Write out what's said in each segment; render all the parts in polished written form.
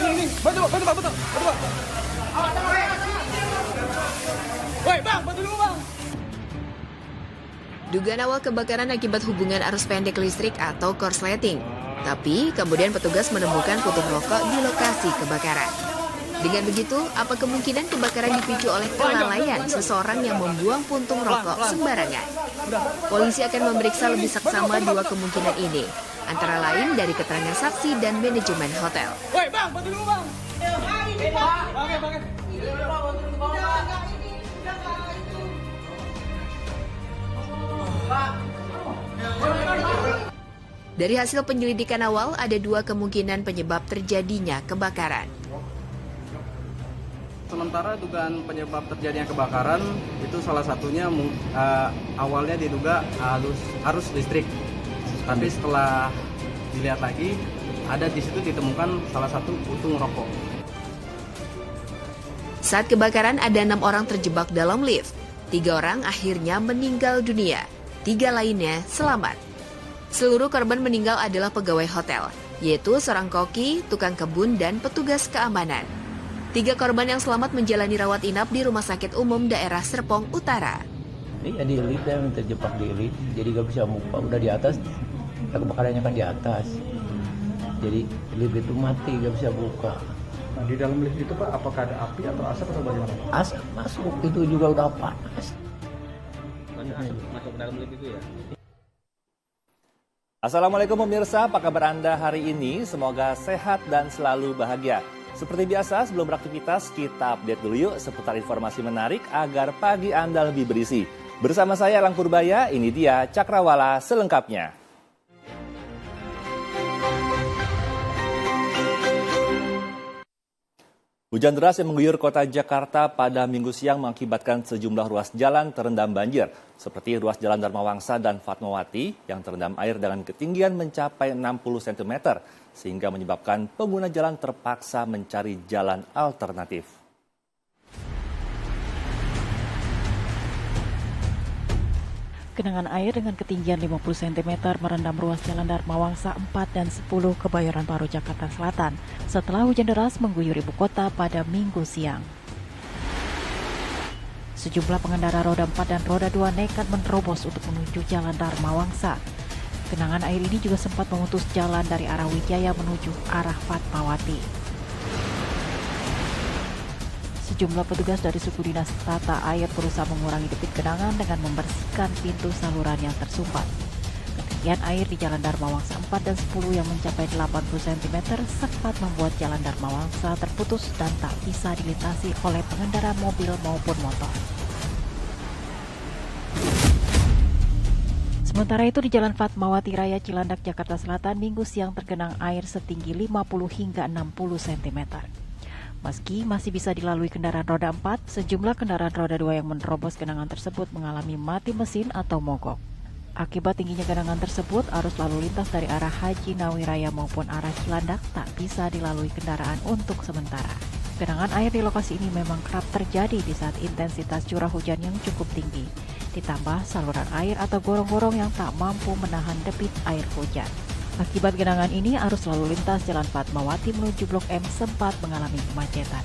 Ini, bantu Pak. Woi, Bang, bantu dulu, Bang. Dugaan awal kebakaran akibat hubungan arus pendek listrik atau korsleting. Tapi kemudian petugas menemukan puntung rokok di lokasi kebakaran. Dengan begitu, apa kemungkinan kebakaran dipicu oleh kelalaian seseorang yang membuang puntung rokok sembarangan? Polisi akan memeriksa lebih saksama dua kemungkinan ini, antara lain dari keterangan saksi dan manajemen hotel. Woi, Bang, bantu dulu, Bang. Oke. Dari hasil penyelidikan awal, ada dua kemungkinan penyebab terjadinya kebakaran. Sementara dugaan penyebab terjadinya kebakaran itu salah satunya awalnya diduga arus listrik. Tapi setelah dilihat lagi, ada di situ ditemukan salah satu puntung rokok. Saat kebakaran ada 6 orang terjebak dalam lift. 3 orang akhirnya meninggal dunia. 3 lainnya selamat. Seluruh korban meninggal adalah pegawai hotel, yaitu seorang koki, tukang kebun, dan petugas keamanan. 3 korban yang selamat menjalani rawat inap di Rumah Sakit Umum Daerah Serpong Utara. Iya di lift yang terjebak di lift, jadi gak bisa buka, udah di atas, kebakarannya kan di atas. Jadi lift itu mati, gak bisa buka. Nah, di dalam lift itu Pak, apakah ada api atau asap atau bagaimana? Asap masuk, itu juga udah panas. Masuk ke dalam lift itu ya? Assalamualaikum pemirsa, apa kabar Anda hari ini? Semoga sehat dan selalu bahagia. Seperti biasa, sebelum beraktivitas, kita update dulu yuk seputar informasi menarik agar pagi Anda lebih berisi. Bersama saya Elang Purbaya, ini dia Cakrawala selengkapnya. Hujan deras yang mengguyur kota Jakarta pada Minggu siang mengakibatkan sejumlah ruas jalan terendam banjir, seperti ruas Jalan Dharma Wangsa dan Fatmawati yang terendam air dengan ketinggian mencapai 60 cm, sehingga menyebabkan pengguna jalan terpaksa mencari jalan alternatif. Genangan air dengan ketinggian 50 cm merendam ruas Jalan Dharma Wangsa 4 dan 10 Kebayoran Baru, Jakarta Selatan setelah hujan deras mengguyur ibu kota pada Minggu siang. Sejumlah pengendara roda 4 dan roda 2 nekat menerobos untuk menuju Jalan Dharma Wangsa. Genangan air ini juga sempat memutus jalan dari arah Wijaya menuju arah Fatmawati. Sejumlah petugas dari suku dinas tata air berusaha mengurangi debit genangan dengan membersihkan pintu saluran yang tersumbat. Ketinggian air di Jalan Dharma Wangsa 4 dan 10 yang mencapai 80 cm sempat membuat Jalan Dharma Wangsa terputus dan tak bisa dilintasi oleh pengendara mobil maupun motor. Sementara itu di Jalan Fatmawati Raya Cilandak, Jakarta Selatan, Minggu siang tergenang air setinggi 50 hingga 60 cm. Meski masih bisa dilalui kendaraan roda 4, sejumlah kendaraan roda 2 yang menerobos genangan tersebut mengalami mati mesin atau mogok. Akibat tingginya genangan tersebut, arus lalu lintas dari arah Haji Nawi Raya maupun arah Cilandak tak bisa dilalui kendaraan untuk sementara. Genangan air di lokasi ini memang kerap terjadi di saat intensitas curah hujan yang cukup tinggi, ditambah saluran air atau gorong-gorong yang tak mampu menahan debit air hujan. Akibat genangan ini, arus lalu lintas Jalan Fatmawati menuju Blok M sempat mengalami kemacetan.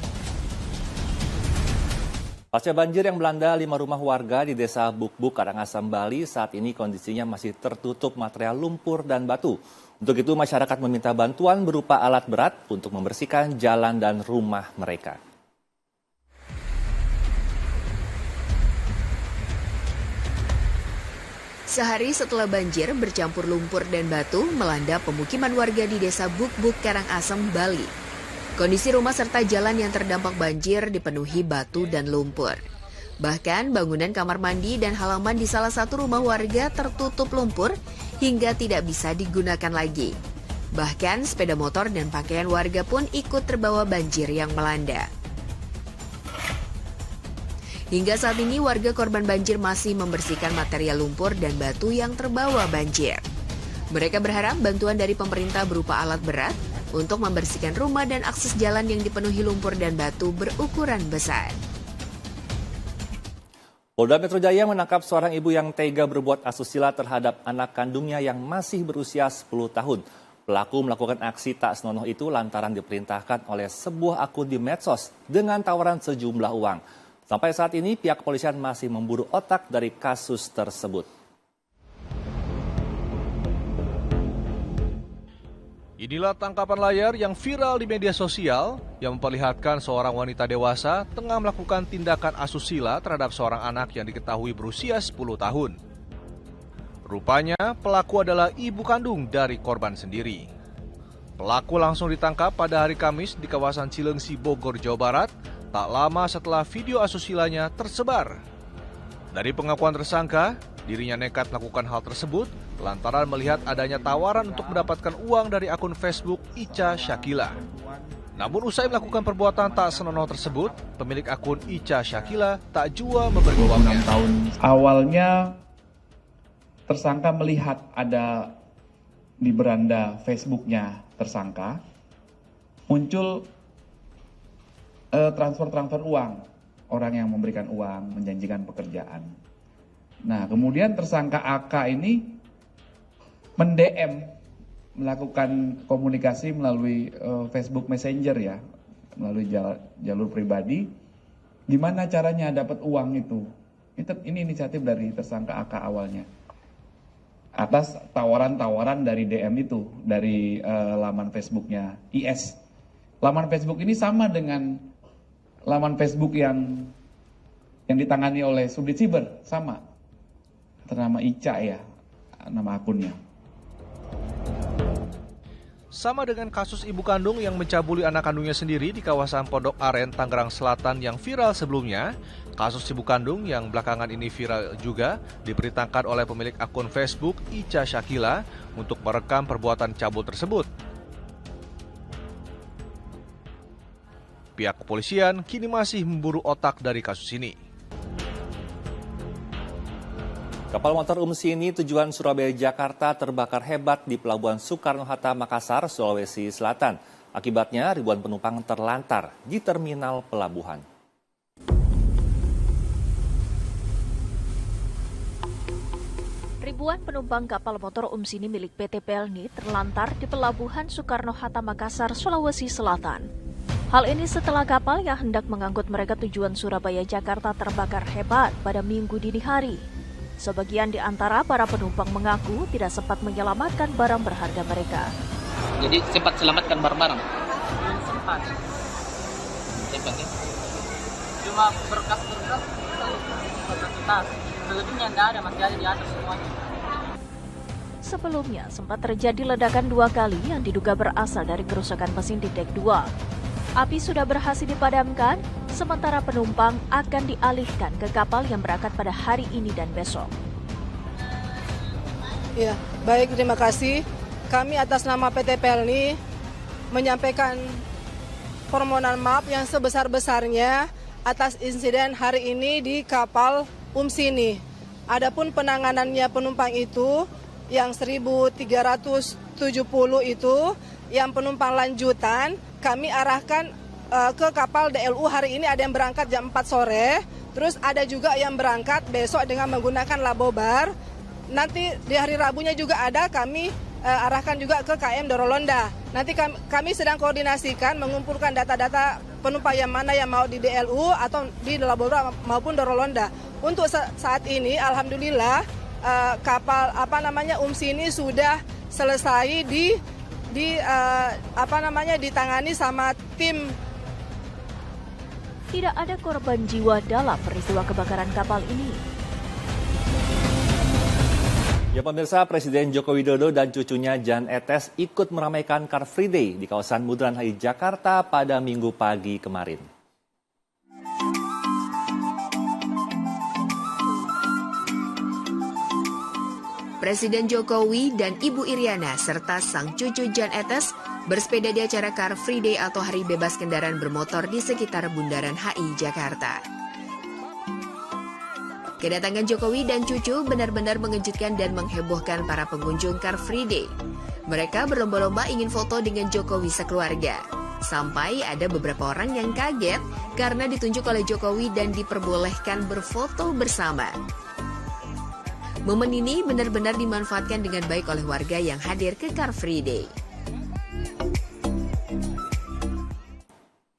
Pasca banjir yang melanda 5 rumah warga di Desa Bukbuk, Karangasem, Bali, saat ini kondisinya masih tertutup material lumpur dan batu. Untuk itu, masyarakat meminta bantuan berupa alat berat untuk membersihkan jalan dan rumah mereka. Sehari setelah banjir bercampur lumpur dan batu melanda pemukiman warga di Desa Bukbuk, Karangasem, Bali. Kondisi rumah serta jalan yang terdampak banjir dipenuhi batu dan lumpur. Bahkan bangunan kamar mandi dan halaman di salah satu rumah warga tertutup lumpur hingga tidak bisa digunakan lagi. Bahkan sepeda motor dan pakaian warga pun ikut terbawa banjir yang melanda. Hingga saat ini warga korban banjir masih membersihkan material lumpur dan batu yang terbawa banjir. Mereka berharap bantuan dari pemerintah berupa alat berat untuk membersihkan rumah dan akses jalan yang dipenuhi lumpur dan batu berukuran besar. Polda Metro Jaya menangkap seorang ibu yang tega berbuat asusila terhadap anak kandungnya yang masih berusia 10 tahun. Pelaku melakukan aksi tak senonoh itu lantaran diperintahkan oleh sebuah akun di medsos dengan tawaran sejumlah uang. Sampai saat ini pihak kepolisian masih memburu otak dari kasus tersebut. Inilah tangkapan layar yang viral di media sosial yang memperlihatkan seorang wanita dewasa tengah melakukan tindakan asusila terhadap seorang anak yang diketahui berusia 10 tahun. Rupanya pelaku adalah ibu kandung dari korban sendiri. Pelaku langsung ditangkap pada hari Kamis di kawasan Cilengsi, Bogor, Jawa Barat, tak lama setelah video asusilanya tersebar. Dari pengakuan tersangka, dirinya nekat melakukan hal tersebut lantaran melihat adanya tawaran untuk mendapatkan uang dari akun Facebook Ica Syakila. Namun usai melakukan perbuatan tak senonoh tersebut, pemilik akun Ica Syakila tak jua memberi uangnya. 26 tahun. Awalnya tersangka melihat ada di beranda Facebooknya tersangka muncul transfer uang, orang yang memberikan uang, menjanjikan pekerjaan. Nah, kemudian tersangka AK ini men-DM, melakukan komunikasi melalui Facebook Messenger ya, melalui jalur pribadi. Gimana caranya dapat uang itu? Ini inisiatif dari tersangka AK awalnya. Atas tawaran-tawaran dari DM itu, dari laman Facebooknya IS. Laman Facebook ini sama dengan laman Facebook yang ditangani oleh Subdit Siber, sama. Ternama Ica ya, nama akunnya. Sama dengan kasus ibu kandung yang mencabuli anak kandungnya sendiri di kawasan Pondok Aren, Tangerang Selatan yang viral sebelumnya, kasus ibu kandung yang belakangan ini viral juga diperintahkan oleh pemilik akun Facebook Ica Syakila untuk merekam perbuatan cabul tersebut. Pihak kepolisian kini masih memburu otak dari kasus ini. Kapal motor Umsini tujuan Surabaya-Jakarta terbakar hebat di Pelabuhan Soekarno-Hatta, Makassar, Sulawesi Selatan. Akibatnya ribuan penumpang terlantar di terminal pelabuhan. Ribuan penumpang kapal motor Umsini milik PT Pelni terlantar di Pelabuhan Soekarno-Hatta, Makassar, Sulawesi Selatan. Hal ini setelah kapal yang hendak mengangkut mereka tujuan Surabaya-Jakarta terbakar hebat pada Minggu dini hari. Sebagian di antara para penumpang mengaku tidak sempat menyelamatkan barang berharga mereka. Jadi sempat selamatkan barang-barang? Belum sempat. Sempat ya? Cuma berkas-berkas satu tas. Selebihnya nggak ada, masih ada di atas semuanya. Sebelumnya sempat terjadi ledakan 2 kali yang diduga berasal dari kerusakan mesin di dek 2. Api sudah berhasil dipadamkan, sementara penumpang akan dialihkan ke kapal yang berangkat pada hari ini dan besok. Ya, baik, terima kasih. Kami atas nama PT Pelni menyampaikan permohonan maaf yang sebesar-besarnya atas insiden hari ini di kapal Umsini. Adapun penanganannya penumpang itu yang 1.370 itu, yang penumpang lanjutan, kami arahkan ke kapal DLU hari ini. Ada yang berangkat jam 4 sore, terus ada juga yang berangkat besok dengan menggunakan Labobar. Nanti di hari Rabunya juga ada, kami arahkan juga ke KM Dorolonda. Nanti kami sedang koordinasikan mengumpulkan data-data penumpang yang mana yang mau di DLU atau di Labobar maupun Dorolonda. Untuk saat ini alhamdulillah kapal Umsini sudah selesai ditangani sama tim. Tidak ada korban jiwa dalam peristiwa kebakaran kapal ini. Ya pemirsa, Presiden Joko Widodo dan cucunya Jan Etes ikut meramaikan Car Free Day di kawasan Bundaran HI Jakarta pada Minggu pagi kemarin. Presiden Jokowi dan Ibu Iriana serta sang cucu Jan Etes bersepeda di acara Car Free Day atau Hari Bebas Kendaraan Bermotor di sekitar Bundaran HI Jakarta. Kedatangan Jokowi dan cucu benar-benar mengejutkan dan menghebohkan para pengunjung Car Free Day. Mereka berlomba-lomba ingin foto dengan Jokowi sekeluarga. Sampai ada beberapa orang yang kaget karena ditunjuk oleh Jokowi dan diperbolehkan berfoto bersama. Momen ini benar-benar dimanfaatkan dengan baik oleh warga yang hadir ke Car Free Day.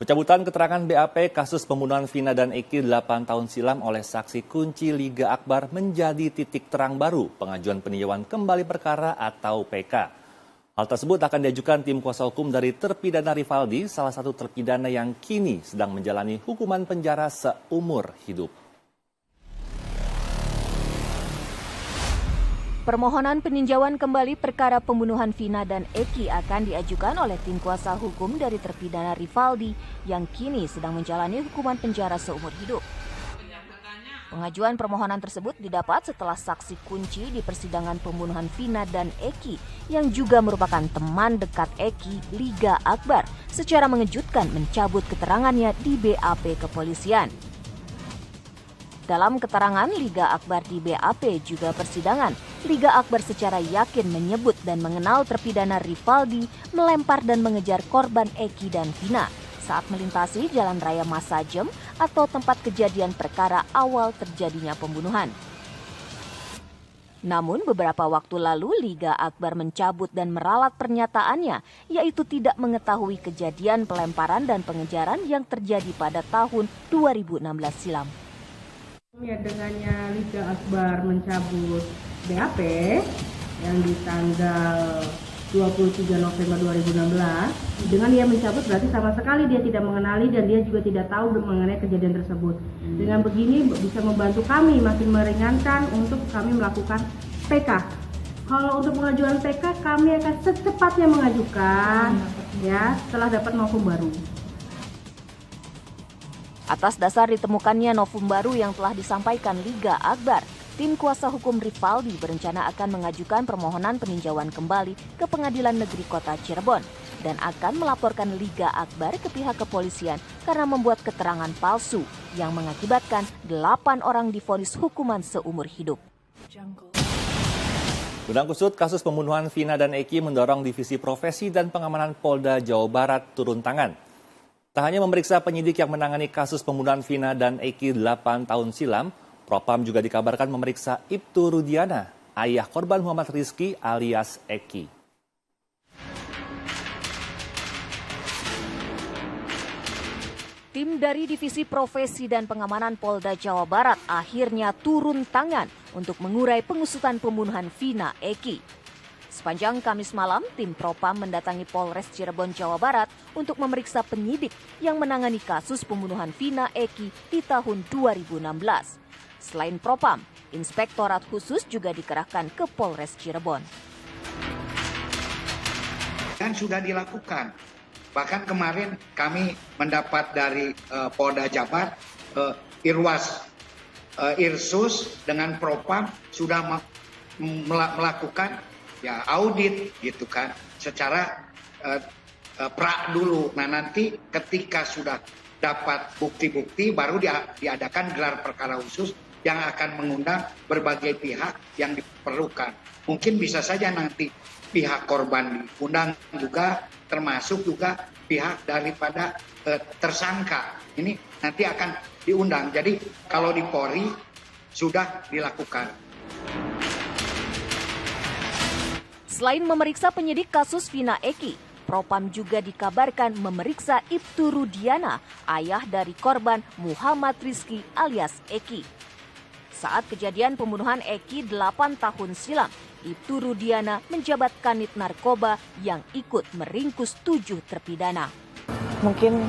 Pencabutan keterangan BAP kasus pembunuhan Vina dan Eki 8 tahun silam oleh saksi kunci Liga Akbar menjadi titik terang baru pengajuan peninjauan kembali perkara atau PK. Hal tersebut akan diajukan tim kuasa hukum dari terpidana Rivaldi, salah satu terpidana yang kini sedang menjalani hukuman penjara seumur hidup. Permohonan peninjauan kembali perkara pembunuhan Vina dan Eki akan diajukan oleh tim kuasa hukum dari terpidana Rivaldi yang kini sedang menjalani hukuman penjara seumur hidup. Pengajuan permohonan tersebut didapat setelah saksi kunci di persidangan pembunuhan Vina dan Eki yang juga merupakan teman dekat Eki, Liga Akbar, secara mengejutkan mencabut keterangannya di BAP kepolisian. Dalam keterangan Liga Akbar di BAP juga persidangan, Liga Akbar secara yakin menyebut dan mengenal terpidana Rivaldi melempar dan mengejar korban Eki dan Vina saat melintasi Jalan Raya Masajem atau tempat kejadian perkara awal terjadinya pembunuhan. Namun beberapa waktu lalu Liga Akbar mencabut dan meralat pernyataannya, yaitu tidak mengetahui kejadian pelemparan dan pengejaran yang terjadi pada tahun 2016 silam. Ya, dengannya Liga Akbar mencabut BAP yang di tanggal 23 November 2016, dengan dia mencabut berarti sama sekali dia tidak mengenali dan dia juga tidak tahu mengenai kejadian tersebut. Dengan begini bisa membantu kami makin meringankan untuk kami melakukan PK. Kalau untuk pengajuan PK kami akan secepatnya mengajukan ya setelah dapat novum baru. Atas dasar ditemukannya novum baru yang telah disampaikan Liga Akbar, tim kuasa hukum Rivaldi berencana akan mengajukan permohonan peninjauan kembali ke Pengadilan Negeri Kota Cirebon dan akan melaporkan Liga Akbar ke pihak kepolisian karena membuat keterangan palsu yang mengakibatkan 8 orang divonis hukuman seumur hidup. Gudang kusut kasus pembunuhan Vina dan Eki mendorong Divisi Profesi dan Pengamanan Polda Jawa Barat turun tangan. Tak hanya memeriksa penyidik yang menangani kasus pembunuhan Vina dan Eki 8 tahun silam, Propam juga dikabarkan memeriksa Ibtu Rudiana, ayah korban Muhammad Rizki alias Eki. Tim dari Divisi Profesi dan Pengamanan Polda Jawa Barat akhirnya turun tangan untuk mengurai pengusutan pembunuhan Vina Eki. Sepanjang Kamis malam, tim Propam mendatangi Polres Cirebon, Jawa Barat untuk memeriksa penyidik yang menangani kasus pembunuhan Vina Eki di tahun 2016. Selain Propam, Inspektorat Khusus juga dikerahkan ke Polres Cirebon. Dan sudah dilakukan. Bahkan kemarin kami mendapat dari Polda Jabar, Irwas, Irsus dengan Propam sudah melakukan ya audit gitu kan secara pra dulu. Nah nanti ketika sudah dapat bukti-bukti baru diadakan gelar perkara khusus yang akan mengundang berbagai pihak yang diperlukan. Mungkin bisa saja nanti pihak korban diundang juga, termasuk juga pihak daripada tersangka. Ini nanti akan diundang. Jadi kalau di Polri sudah dilakukan. Selain memeriksa penyidik kasus Vina Eki, Propam juga dikabarkan memeriksa Ibtu Rudiana, ayah dari korban Muhammad Rizki alias Eki. Saat kejadian pembunuhan Eki 8 tahun silam, Ibtu Rudiana menjabat kanit narkoba yang ikut meringkus 7 terpidana. Mungkin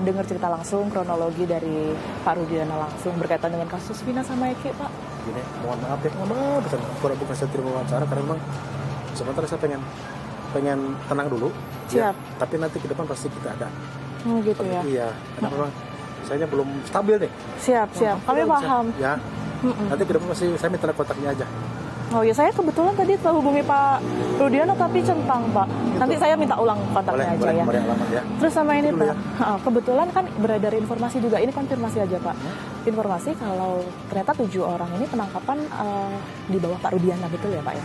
dengar cerita langsung kronologi dari Pak Rudiana langsung berkaitan dengan kasus Vina sama Eki, Pak. Gini, mohon maaf bukan saya terima wawancara karena memang sementara saya pengen tenang dulu. Siap. Ya, tapi nanti ke depan pasti kita ada. Gitu ya. Iya, karena memang saya belum stabil nih. Siap. Kami paham. Ya. Nanti ke depan pasti saya minta kontaknya aja. Oh ya, saya kebetulan tadi telah hubungi Pak Rudiana tapi centang, Pak. Nanti saya minta ulang kontaknya aja ya. Alamat, ya. Terus sama ini Pak, kebetulan kan beredar informasi juga, ini konfirmasi aja Pak. Informasi kalau ternyata 7 orang ini penangkapan di bawah Pak Rudiana, betul ya Pak ya?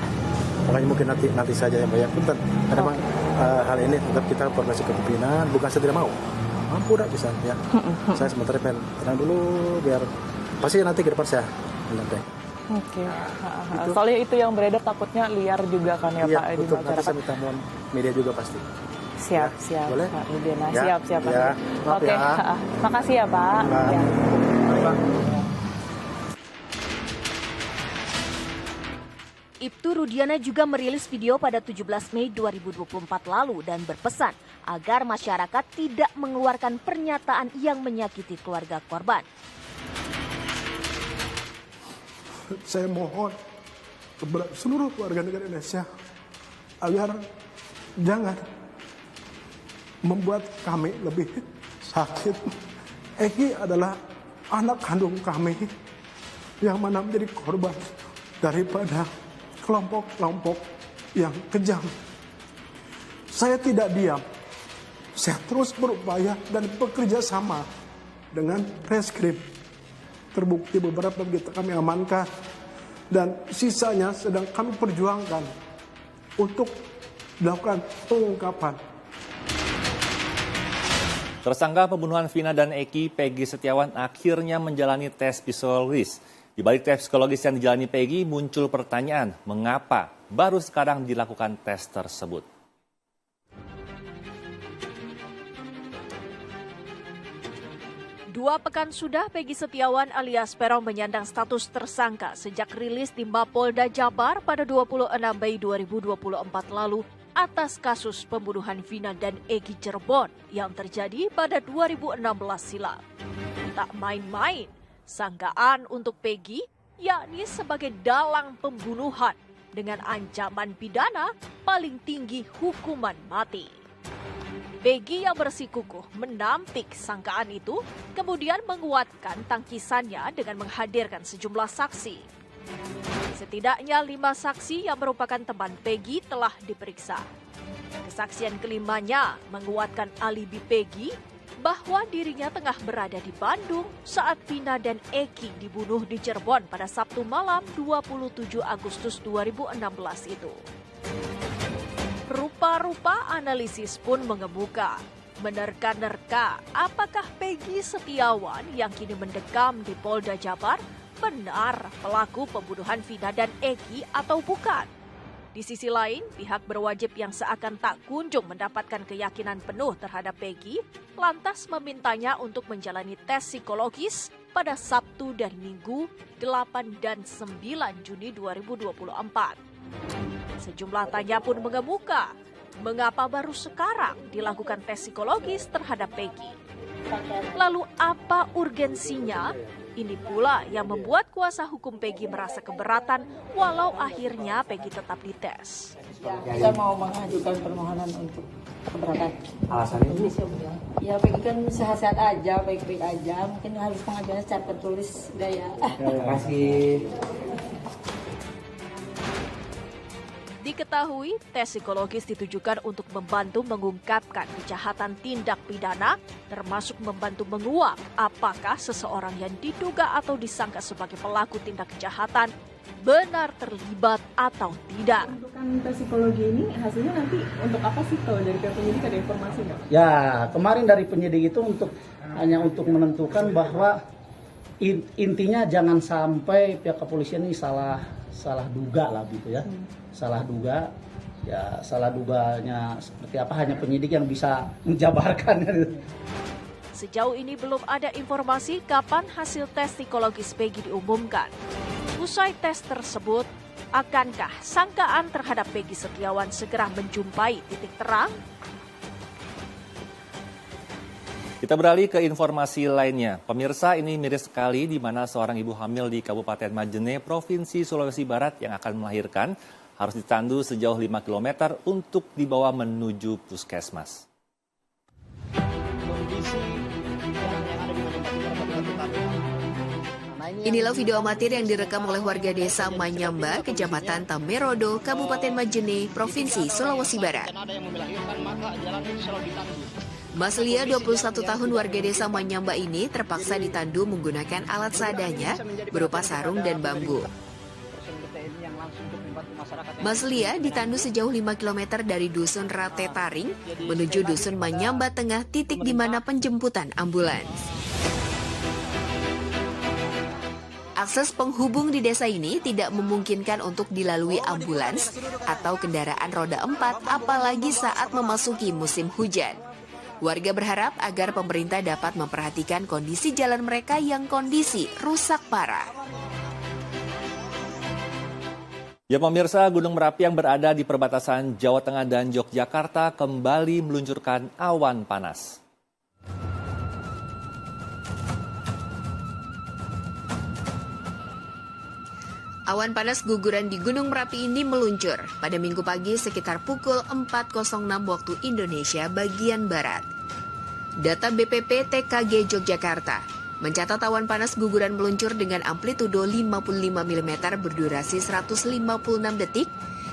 Makanya mungkin nanti saja yang banyak punten. Karena memang hal ini tetap kita koordinasi ke pimpinan, bukan saya tidak mau. Mampu dah bisa ya. Saya sementara pengen tenang dulu biar pasti nanti ke depan saya mendampingi. Oke. Soalnya itu yang beredar takutnya liar juga kan ya Pak di masyarakat. Iya, betul. Nanti saya minta mohon media juga pasti. Siap, Boleh? Pak Rudiana. Ya. Siap, Pak. Ya. Maaf Oke, ya. makasih ya, Pak. Ya. Ibtu Rudiana juga merilis video pada 17 Mei 2024 lalu dan berpesan agar masyarakat tidak mengeluarkan pernyataan yang menyakiti keluarga korban. Saya mohon kepada seluruh warga negara Indonesia agar jangan membuat kami lebih sakit. Eki adalah anak kandung kami yang mana menjadi korban daripada kelompok-kelompok yang kejam. Saya tidak diam. Saya terus berupaya dan bekerja sama dengan reskrim. Terbukti beberapa kita kami amankan dan sisanya sedang kami perjuangkan untuk dilakukan pengungkapan. Tersangka pembunuhan Vina dan Eki, Peggy Setiawan akhirnya menjalani tes psikologis. Di balik tes psikologis yang dijalani Peggy, muncul pertanyaan, mengapa baru sekarang dilakukan tes tersebut? Dua pekan sudah Peggy Setiawan alias Peron menyandang status tersangka sejak rilis di Mapolda Jabar pada 26 Mei 2024 lalu atas kasus pembunuhan Vina dan Eki Cirebon yang terjadi pada 2016 silam. Tak main-main, sangkaan untuk Peggy yakni sebagai dalang pembunuhan dengan ancaman pidana paling tinggi hukuman mati. Peggy yang bersikukuh menampik sangkaan itu, kemudian menguatkan tangkisannya dengan menghadirkan sejumlah saksi. Setidaknya 5 saksi yang merupakan teman Peggy telah diperiksa. Kesaksian kelimanya menguatkan alibi Peggy bahwa dirinya tengah berada di Bandung saat Vina dan Eki dibunuh di Cirebon pada Sabtu malam 27 Agustus 2016 itu. Rupa-rupa analisis pun mengemuka, menerka-nerka apakah Peggy Setiawan yang kini mendekam di Polda Jabar benar pelaku pembunuhan Vina dan Eki atau bukan. Di sisi lain, pihak berwajib yang seakan tak kunjung mendapatkan keyakinan penuh terhadap Peggy, lantas memintanya untuk menjalani tes psikologis pada Sabtu dan Minggu 8 dan 9 Juni 2024. Sejumlah tanya pun mengemuka, mengapa baru sekarang dilakukan tes psikologis terhadap Peggy? Lalu apa urgensinya? Ini pula yang membuat kuasa hukum Peggy merasa keberatan walau akhirnya Peggy tetap dites. Saya mau mengajukan permohonan untuk keberatan. Alasannya Bu? Ya Peggy kan sehat-sehat aja, baik-baik aja. Mungkin harus pengajuannya secara tertulis. Udah ya. Terima kasih. Diketahui, tes psikologis ditujukan untuk membantu mengungkapkan kejahatan tindak pidana, termasuk membantu menguak apakah seseorang yang diduga atau disangka sebagai pelaku tindak kejahatan benar terlibat atau tidak. Untuk tes psikologi ini hasilnya nanti untuk apa sih kalau dari pihak penyidik ada informasi nggak? Ya, kemarin dari penyidik itu hanya untuk menentukan bahwa intinya jangan sampai pihak kepolisian ini salah duga lah gitu ya. Salah duga, ya salah duganya seperti apa hanya penyidik yang bisa menjabarkan. Sejauh ini belum ada informasi kapan hasil tes psikologis Peggy diumumkan. Usai tes tersebut, akankah sangkaan terhadap Peggy Setiawan segera menjumpai titik terang? Kita beralih ke informasi lainnya. Pemirsa, ini miris sekali di mana seorang ibu hamil di Kabupaten Majene, Provinsi Sulawesi Barat yang akan melahirkan harus ditandu sejauh 5 km untuk dibawa menuju puskesmas. Inilah video amatir yang direkam oleh warga desa Manyamba, Kecamatan Tamerodo, Kabupaten Majene, Provinsi Sulawesi Barat. Mas Lia, 21 tahun warga desa Manyamba ini terpaksa ditandu menggunakan alat seadanya berupa sarung dan bambu. Mas Lia ditandu sejauh 5 km dari Dusun Rate Taring menuju Dusun Manyamba Tengah, titik di mana penjemputan ambulans. Akses penghubung di desa ini tidak memungkinkan untuk dilalui ambulans atau kendaraan roda 4, apalagi saat memasuki musim hujan. Warga berharap agar pemerintah dapat memperhatikan kondisi jalan mereka yang kondisi rusak parah. Ya pemirsa, Gunung Merapi yang berada di perbatasan Jawa Tengah dan Yogyakarta kembali meluncurkan awan panas. Awan panas guguran di Gunung Merapi ini meluncur pada Minggu pagi sekitar pukul 4.06 waktu Indonesia bagian Barat. Data BPP TKG Yogyakarta mencatat awan panas guguran meluncur dengan amplitudo 55 mm berdurasi 156 detik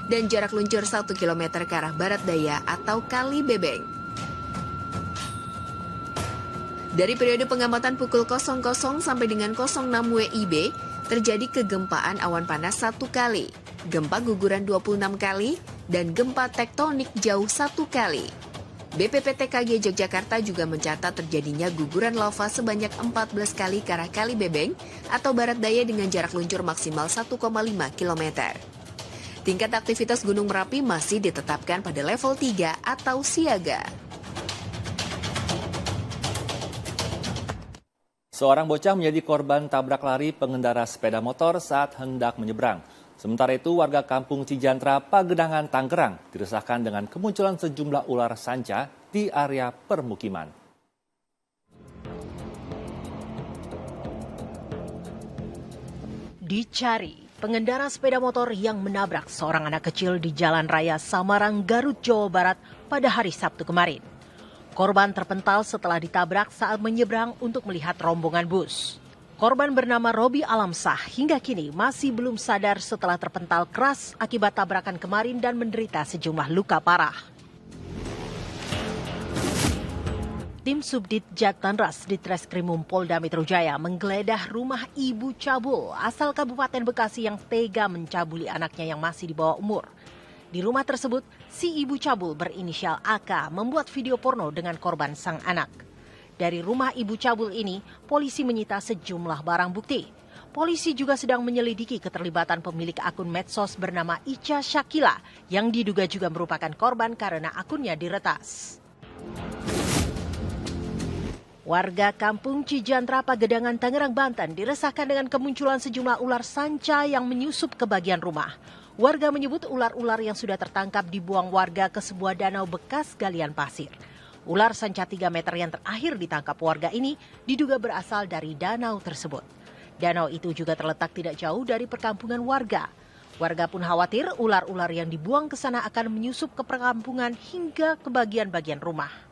dan jarak luncur 1 km ke arah barat daya atau Kali Bebeng. Dari periode pengamatan pukul 00 sampai dengan 06 WIB, terjadi kegempaan awan panas 1 kali, gempa guguran 26 kali, dan gempa tektonik jauh 1 kali. BPPTKG Yogyakarta juga mencatat terjadinya guguran lava sebanyak 14 kali ke arah Kali Bebeng atau barat daya dengan jarak luncur maksimal 1,5 km. Tingkat aktivitas Gunung Merapi masih ditetapkan pada level 3 atau siaga. Seorang bocah menjadi korban tabrak lari pengendara sepeda motor saat hendak menyeberang. Sementara itu, warga kampung Cijantra, Pagedangan, Tangerang diresahkan dengan kemunculan sejumlah ular sanca di area permukiman. Dicari, pengendara sepeda motor yang menabrak seorang anak kecil di Jalan Raya Samarang, Garut, Jawa Barat pada hari Sabtu kemarin. Korban terpental setelah ditabrak saat menyeberang untuk melihat rombongan bus. Korban bernama Robi Alamsah hingga kini masih belum sadar setelah terpental keras akibat tabrakan kemarin dan menderita sejumlah luka parah. Tim Subdit Jattanras di Treskrimum Polda Metro Jaya menggeledah rumah ibu cabul asal Kabupaten Bekasi yang tega mencabuli anaknya yang masih di bawah umur. Di rumah tersebut, si ibu cabul berinisial AK membuat video porno dengan korban sang anak. Dari rumah ibu cabul ini, polisi menyita sejumlah barang bukti. Polisi juga sedang menyelidiki keterlibatan pemilik akun medsos bernama Ica Shakila yang diduga juga merupakan korban karena akunnya diretas. Warga kampung Cijantra, Pagedangan, Tangerang, Banten diresahkan dengan kemunculan sejumlah ular sanca yang menyusup ke bagian rumah. Warga menyebut ular-ular yang sudah tertangkap dibuang warga ke sebuah danau bekas galian pasir. Ular sanca 3 meter yang terakhir ditangkap warga ini diduga berasal dari danau tersebut. Danau itu juga terletak tidak jauh dari perkampungan warga. Warga pun khawatir ular-ular yang dibuang ke sana akan menyusup ke perkampungan hingga ke bagian-bagian rumah.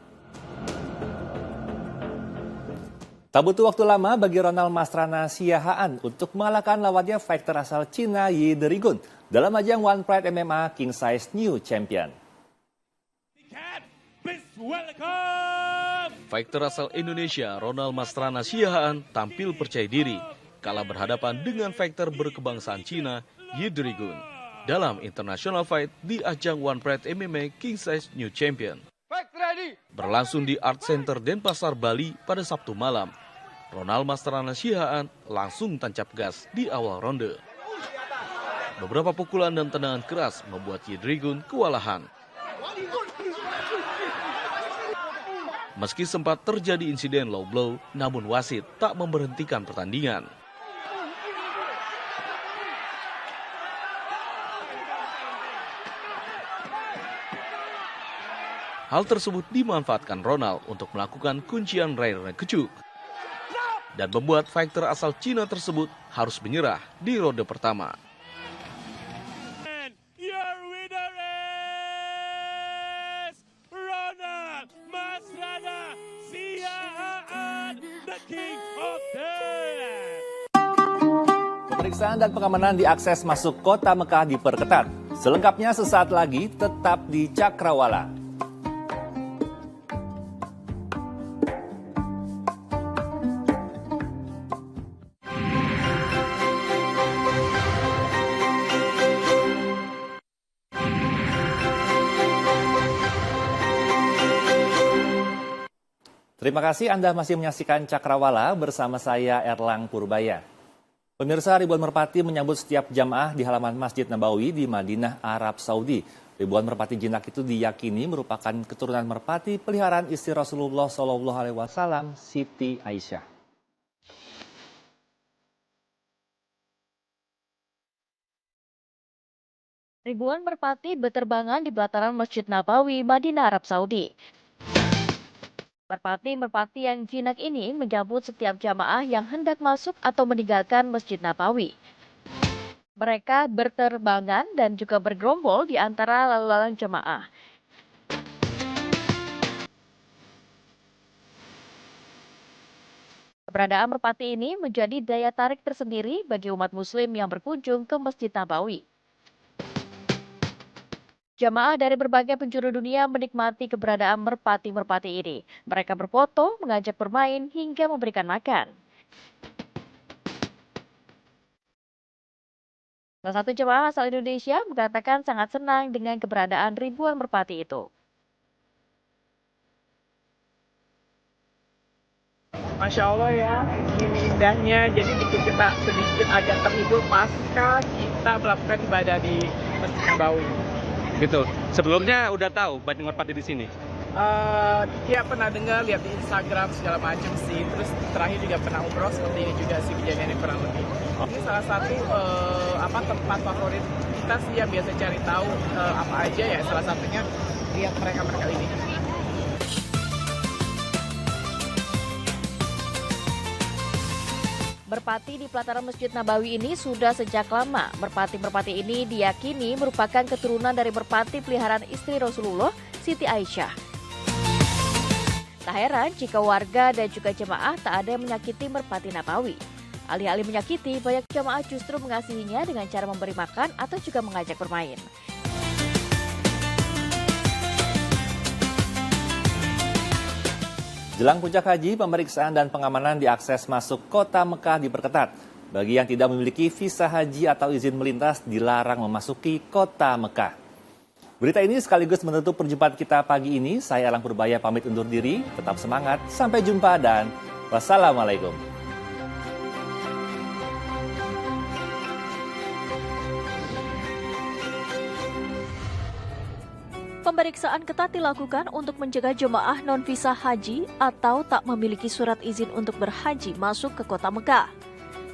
Tak butuh waktu lama bagi Ronald Mastrana Siahaan untuk mengalahkan lawannya fighter asal Cina Yi Derigun dalam ajang One Pride MMA King Size New Champion. Fighter asal Indonesia Ronald Mastrana Siahaan tampil percaya diri kala berhadapan dengan fighter berkebangsaan Cina Yi Derigun dalam international fight di ajang One Pride MMA King Size New Champion. Berlangsung di Art Center Denpasar, Bali pada Sabtu malam. Ronald Mastrana Siahaan langsung tancap gas di awal ronde. Beberapa pukulan dan tendangan keras membuat Yi Derigun kewalahan. Meski sempat terjadi insiden low blow, namun wasit tak memberhentikan pertandingan. Hal tersebut dimanfaatkan Ronald untuk melakukan kuncian rear naked dan membuat fighter asal Cina tersebut harus menyerah di ronde pertama. Ronald Mastrana Siahaan, the King of Thailand. Pemeriksaan dan pengamanan di akses masuk kota Mekah diperketat. Selengkapnya sesaat lagi, tetap di Cakrawala. Terima kasih Anda masih menyaksikan Cakrawala bersama saya Erlang Purbaya. Pemirsa, ribuan merpati menyambut setiap jamaah di halaman Masjid Nabawi di Madinah, Arab Saudi. Ribuan merpati jinak itu diyakini merupakan keturunan merpati peliharaan istri Rasulullah SAW, Siti Aisyah. Ribuan merpati berterbangan di pelataran Masjid Nabawi, Madinah, Arab Saudi. Merpati-merpati yang jinak ini menyambut setiap jamaah yang hendak masuk atau meninggalkan Masjid Nabawi. Mereka berterbangan dan juga bergerombol di antara lalu lalang jemaah. Keberadaan merpati ini menjadi daya tarik tersendiri bagi umat muslim yang berkunjung ke Masjid Nabawi. Jamaah dari berbagai penjuru dunia menikmati keberadaan merpati-merpati ini. Mereka berfoto, mengajak bermain, hingga memberikan makan. Salah satu jemaah asal Indonesia mengatakan sangat senang dengan keberadaan ribuan merpati itu. Masya Allah ya, ini indahnya. Jadi bikin kita sedikit agak terhibur pasca kita melakukan ibadah di Masjid Nabawi. Gitu. Sebelumnya udah tahu banyak merpati di sini? Ya pernah dengar, lihat di Instagram segala macam sih. Terus terakhir juga pernah umroh seperti ini juga sih kejadiannya kurang lebih. Ini salah satu tempat favorit kita sih yang biasa cari tahu apa aja ya. Salah satunya lihat mereka ini. Merpati di pelataran Masjid Nabawi ini sudah sejak lama. Merpati-merpati ini diyakini merupakan keturunan dari merpati peliharaan istri Rasulullah, Siti Aisyah. Tak heran jika warga dan juga jemaah tak ada yang menyakiti merpati Nabawi. Alih-alih menyakiti, banyak jemaah justru mengasihinya dengan cara memberi makan atau juga mengajak bermain. Jelang puncak haji, pemeriksaan dan pengamanan di akses masuk kota Mekah diperketat. Bagi yang tidak memiliki visa haji atau izin melintas, dilarang memasuki kota Mekah. Berita ini sekaligus menutup perjumpaan kita pagi ini. Saya Elang Purbaya pamit undur diri. Tetap semangat, sampai jumpa dan wassalamualaikum. Pemeriksaan ketat dilakukan untuk mencegah jemaah non-visa haji atau tak memiliki surat izin untuk berhaji masuk ke kota Mekah.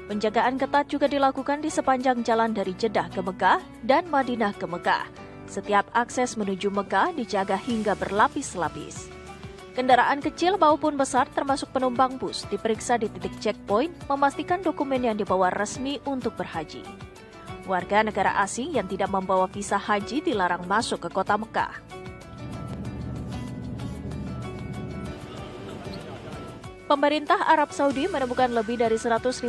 Penjagaan ketat juga dilakukan di sepanjang jalan dari Jeddah ke Mekah dan Madinah ke Mekah. Setiap akses menuju Mekah dijaga hingga berlapis-lapis. Kendaraan kecil maupun besar termasuk penumpang bus diperiksa di titik checkpoint memastikan dokumen yang dibawa resmi untuk berhaji. Warga negara asing yang tidak membawa visa haji dilarang masuk ke kota Mekah. Pemerintah Arab Saudi menemukan lebih dari 153.000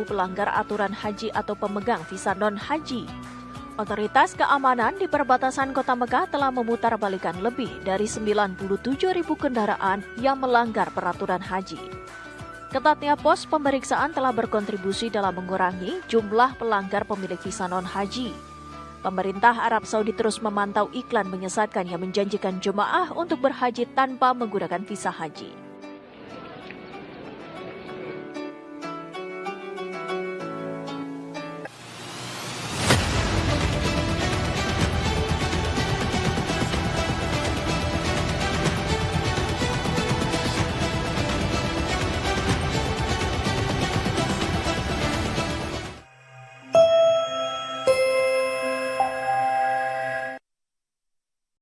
pelanggar aturan haji atau pemegang visa non-haji. Otoritas keamanan di perbatasan kota Mekah telah memutarbalikkan lebih dari 97.000 kendaraan yang melanggar peraturan haji. Ketatnya pos pemeriksaan telah berkontribusi dalam mengurangi jumlah pelanggar pemilik visa non-haji. Pemerintah Arab Saudi terus memantau iklan menyesatkan yang menjanjikan jemaah untuk berhaji tanpa menggunakan visa haji.